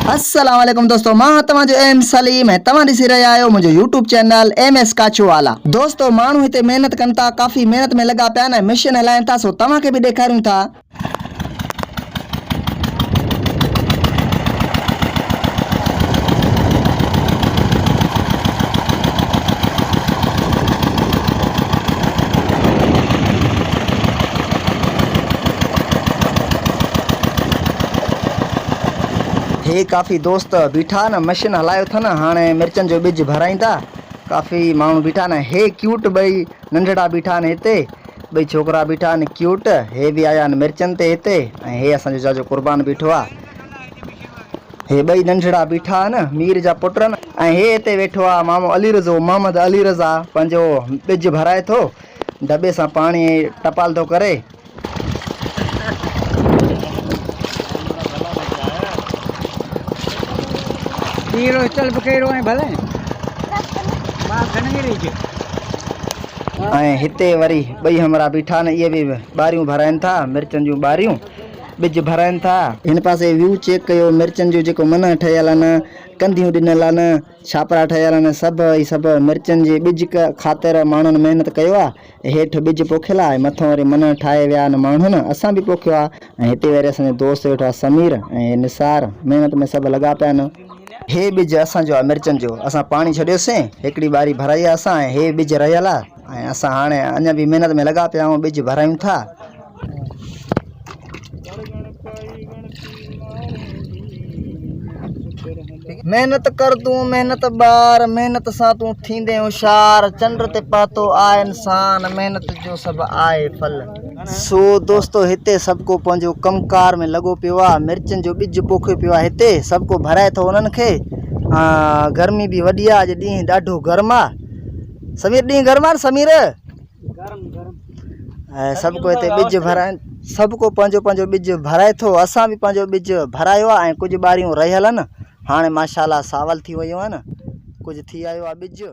अस्सलाम वालेकुम दोस्तों, मां तव्हांजो एम सलीम है। तव्हां ॾिसी रहिया आहियो मुंहिंजो यूट्यूब चैनल MS काचोवाला। दोस्तों माण्हू हिते महिनत कनि था, काफ़ी महिनत में लॻा पिया आहिनि, मशीन हलाइनि था, सो तव्हांखे बि ॾेखारियूं था। हे काफ़ी दोस्त बीठा न, मशीन हलायो था न, हाणे मिर्चन जो बिज भराईंदा। काफ़ी माण्हू बीठा न, हे क्यूट ॿई नंढड़ा बीठा आहिनि हिते, ॿई छोकिरा बीठा आहिनि क्यूट। हे बि आया आहिनि मिर्चनि ते हिते, ऐं हे असांजो जाजो कुर्बान बीठो आहे। हे ॿई नंढड़ा बीठा आहिनि, मीर जा पुट आहिनि। ऐं हे हिते वेठो आहे मामो अली रज़ो, मोहम्मद अली रज़ा, पंहिंजो बिज भराए थो, दॿे सां पाणी टपाल थो करे। ऐं हिते वरी ॿई हमरा बीठा आहिनि, इहे बि ॿारियूं भराइनि था, मिर्चनि जूं ॿारियूं बिज भराइनि था। हिन पासे व्यू चेक कयो, मिर्चनि जो जेको मन ठहियल आहिनि, कंधियूं ॾिनल आहिनि, छापरा ठहियल आहिनि, सभु मिर्चनि जे बिज ख़ातिर माण्हुनि महिनत कयो आहे। हेठि बिज पोखियल आहे, मथां वरी मन ठाहे विया आहिनि माण्हुनि, असां बि पोखियो आहे। ऐं हिते वरी असांजो दोस्त वेठो आहे समीर ऐं निसार, महिनत में सभु लॻा पिया आहिनि। हे बिज असांजो आहे मिर्चनि जो, असां पाणी छॾियोसीं, हिकिड़ी ॿारी भराई आहे असां, ऐं हे बिज रहियल आहे। ऐं असां हाणे अञा बि महिनत में लॻा पिया आहियूं, बिज भरायूं था। महिनत कर तूं महिनत ॿार, महिनत सां तूं थींदे होशियार, चंड ते पातो आहे इंसान, महिनत जो सभु आहे फल। सो दोस्तों हिते सभु को पंहिंजो कमकार में लॻो पियो आहे, मिर्चनि जो बिज पोखियो पियो आहे हिते, सभु को भराए थो उन्हनि खे। गर्मी बि वॾी आहे, अॼु ॾींहुं ॾाढो गर्म आहे। समीर ॾींहुं गर्म आहे न समीर? ऐं सभु को हिते बिज भराइनि, सभु को पंहिंजो पंहिंजो बिज भराए थो। असां बि पंहिंजो बिज भरायो आहे, ऐं कुझु ॿारियूं रहियल आहिनि। हाणे माशाल्लाह सावल थी वियूं आहिनि, कुझु थी आयो आहे बिज।